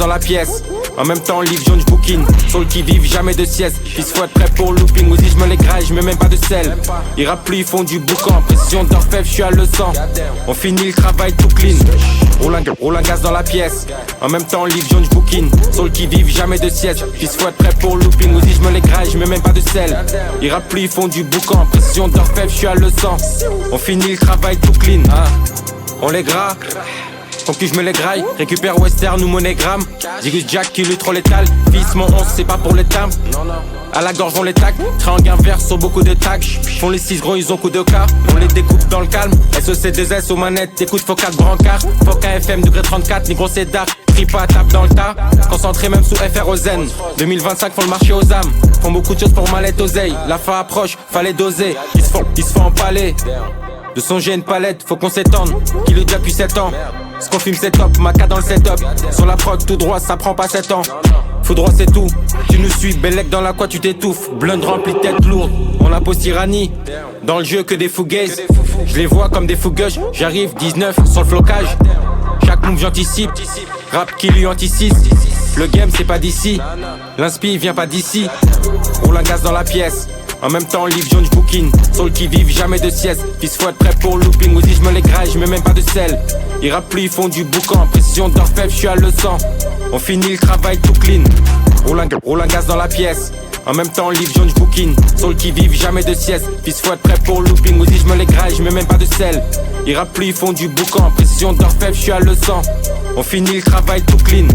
la pièce. En même temps, livre jaune, j'bouquine. Sur le qui-vive, jamais de sieste. Ils se fouettent prêt pour looping. Aussi, j'me les graille, j'mets même pas de sel. Ils rappent plus, ils font du boucan. Précision d'orfèvre, j'suis à le sang. On finit le travail tout clean. Roule un gaz dans la pièce. En même temps, livre jaune, j'bouquine. Sur le qui-vive, jamais de sieste. Ils se fouettent prêt pour looping. Aussi, j'me les graille, j'mets même pas de sel. Ils rappent plus, ils font du boucan. Précision d'orfèvre, j'suis à le sang. On finit le travail tout clean. On les gras. Concu je me les graille, récupère Western ou Monogramme. Zigus Jack qui lutte trop létal. Fils mon 11 c'est pas pour le timbre. À la gorge on les tac, triangle inverse sur beaucoup de tags. Font les 6 gros ils ont coup de cas. On les découpe dans le calme. SEC2S aux manettes, écoute faut 4 brancards. Faut KFM degré 34, ni gros c'est dark. Tripa tape dans le tas, concentré même sous FROZN. 2025 font le marché aux âmes. Font beaucoup de choses pour mallette oseille. La fin approche, fallait doser. Ils se font empaler. De songer une palette, faut qu'on s'étende. Qui le dit depuis 7 ans. Ce qu'on filme c'est top, Maca dans le setup. Sur la prod tout droit, ça prend pas 7 ans. Faut droit c'est tout, tu nous suis, Bellec dans la quoi tu t'étouffes. Blonde remplie de tête lourde, on a pose tyrannie. Dans le jeu que des fouguaises, je les vois comme des fougueuses. J'arrive 19 sur le flocage. Chaque move j'anticipe, rap qui lui anticipe. Le game c'est pas d'ici, l'inspi vient pas d'ici. Roule un gaz dans la pièce. En même temps, livre jaune, j'bouquine. Sur le qui-vive, jamais de sieste. Fils faut être prêt pour looping. Aussi, j'me les graille, j'mets même pas de sel. Ils rappent plus, ils font du boucan. Précision d'orfèvre, j'suis à le sang. On finit le travail tout clean. Roule un gaz dans la pièce. En même temps, livre jaune, j'bouquine. Sur le qui-vive, jamais de sieste. Fils faut être prêt pour looping. Aussi, j'me les graille, j'mets même pas de sel. Ils rappent plus, ils font du boucan. Précision d'orfèvre, j'suis à le sang. On finit le travail tout clean.